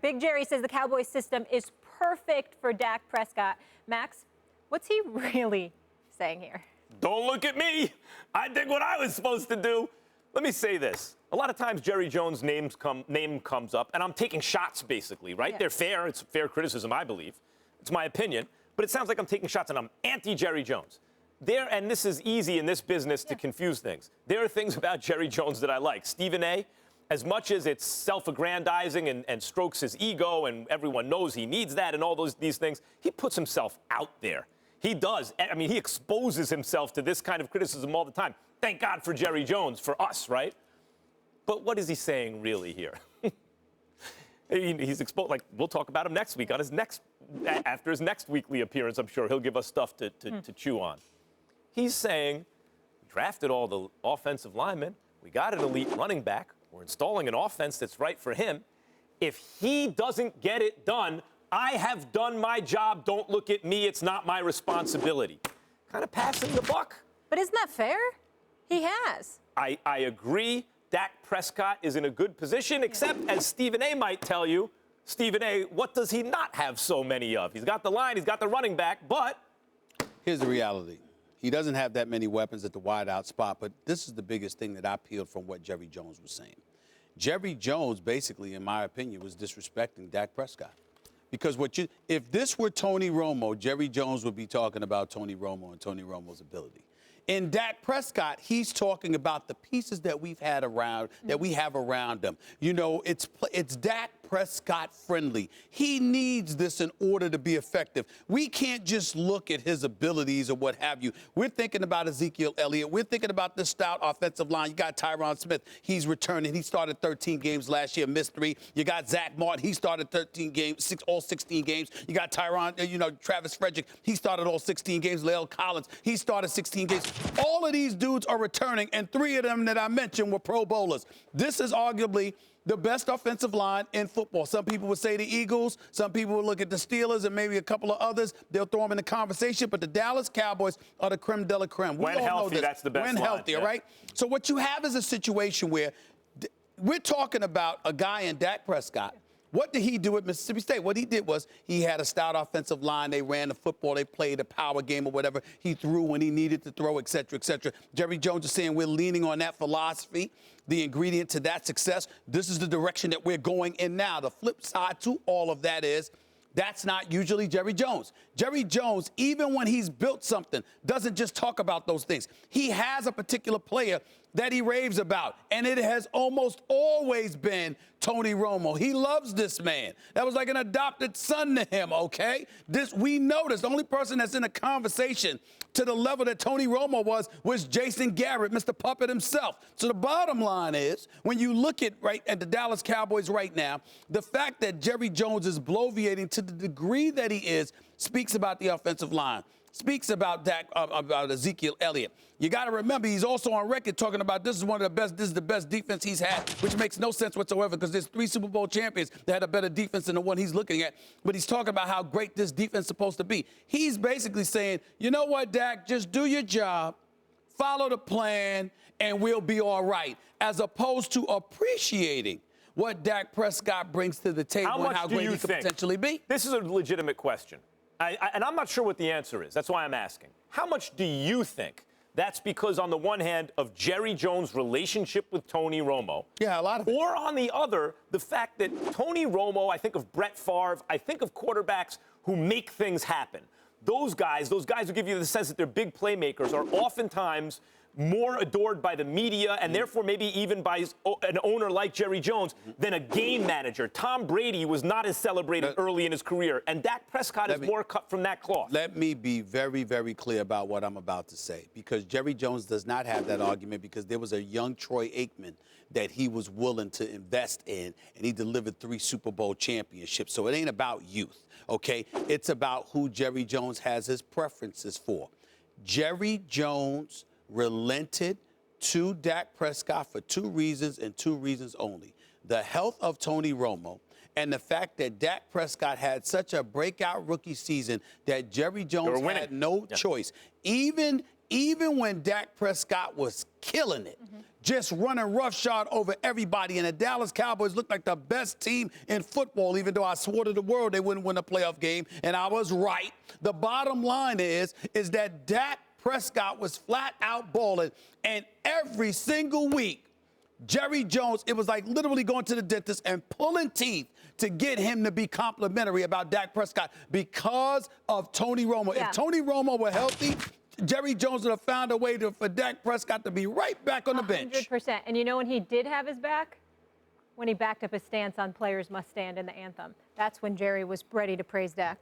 Big Jerry says the Cowboys system is perfect for Dak Prescott. Max, what's he really saying here? Don't look at me. I did what I was supposed to do. Let me say this. A lot of times Jerry Jones' name comes up, and I'm taking shots, basically, right? Yeah. They're fair. It's fair criticism, I believe. It's my opinion. But it sounds like I'm taking shots, and I'm anti-Jerry Jones. And this is easy in this business to confuse things. There are things about Jerry Jones that I like. Stephen A., as much as it's self-aggrandizing and strokes his ego, and everyone knows he needs that and all these things, he puts himself out there. He does. I mean, he exposes himself to this kind of criticism all the time. Thank God for Jerry Jones, for us, right? But what is he saying really here? He's exposed. Like, we'll talk about him next week on after his next weekly appearance. I'm sure he'll give us stuff to chew on. He's saying, we drafted all the offensive linemen. We got an elite running back. We're installing an offense that's right for him. If he doesn't get it done, I have done my job. Don't look at me. It's not my responsibility. Kind of passing the buck. But isn't that fair? He has. I agree. Dak Prescott is in a good position, except, as Stephen A. might tell you, Stephen A., what does he not have so many of? He's got the line, he's got the running back, but... Here's the reality. He doesn't have that many weapons at the wideout spot, but this is the biggest thing that I peeled from what Jerry Jones was saying. Jerry Jones, basically, in my opinion, was disrespecting Dak Prescott. Because if this were Tony Romo, Jerry Jones would be talking about Tony Romo and Tony Romo's ability. In Dak Prescott, he's talking about the pieces that we have around him. You know, it's Dak Prescott friendly. He needs this in order to be effective. We can't just look at his abilities or what have you. We're thinking about Ezekiel Elliott. We're thinking about the stout offensive line. You got Tyron Smith. He's returning. He started 13 games last year, missed 3. You got Zach Martin. He started 13 games, all 16 games. You got Travis Frederick. He started all 16 games. Lael Collins. He started 16 games. All of these dudes are returning, and 3 of them that I mentioned were Pro Bowlers. This is arguably the best offensive line in football. Some people would say the Eagles. Some people would look at the Steelers and maybe a couple of others. They'll throw them in the conversation. But the Dallas Cowboys are the creme de la creme. When healthy, that's the best line. When healthy, all right? So what you have is a situation where we're talking about a guy in Dak Prescott. What did he do at Mississippi State? What he did was he had a stout offensive line. They ran the football. They played a power game or whatever. He threw when he needed to throw, et cetera, et cetera. Jerry Jones is saying we're leaning on that philosophy, the ingredient to that success. This is the direction that we're going in now. The flip side to all of that is that's not usually Jerry Jones. Jerry Jones, even when he's built something, doesn't just talk about those things. He has a particular player that he raves about, and it has almost always been Tony Romo. He loves this man. That was like an adopted son to him, okay? We noticed the only person that's in a conversation to the level that Tony Romo was Jason Garrett, Mr. Puppet himself. So the bottom line is, when you look at the Dallas Cowboys right now, the fact that Jerry Jones is bloviating to the degree that he is speaks about the offensive line, speaks about Ezekiel Elliott. You got to remember, he's also on record talking about this is the best defense he's had, which makes no sense whatsoever because there's 3 Super Bowl champions that had a better defense than the one he's looking at. But he's talking about how great this defense is supposed to be. He's basically saying, you know what, Dak, just do your job, follow the plan, and we'll be all right, as opposed to appreciating what Dak Prescott brings to the table and how great he could potentially be. This is a legitimate question. And I'm not sure what the answer is. That's why I'm asking. How much do you think that's because, on the one hand, of Jerry Jones' relationship with Tony Romo? Yeah, a lot of it. Or, on the other, the fact that Tony Romo, I think of Brett Favre, I think of quarterbacks who make things happen. Those guys who give you the sense that they're big playmakers, are oftentimes more adored by the media and therefore maybe even by an owner like Jerry Jones than a game manager. Tom Brady was not as celebrated early in his career, and Dak Prescott is more cut from that cloth. Let me be very, very clear about what I'm about to say, because Jerry Jones does not have that argument, because there was a young Troy Aikman that he was willing to invest in, and he delivered 3 Super Bowl championships. So it ain't about youth, okay? It's about who Jerry Jones has his preferences for. Jerry Jones relented to Dak Prescott for 2 reasons and 2 reasons only: the health of Tony Romo and the fact that Dak Prescott had such a breakout rookie season that Jerry Jones had no choice. Even when Dak Prescott was killing it, just running roughshod over everybody. And the Dallas Cowboys looked like the best team in football, even though I swore to the world they wouldn't win a playoff game, and I was right. The bottom line is that Dak Prescott was flat out balling, and every single week, Jerry Jones, it was like literally going to the dentist and pulling teeth to get him to be complimentary about Dak Prescott because of Tony Romo. Yeah. If Tony Romo were healthy, Jerry Jones would have found a way for Dak Prescott to be right back on the bench. 100%. And you know when he did have his back? When he backed up his stance on players must stand in the anthem. That's when Jerry was ready to praise Dak.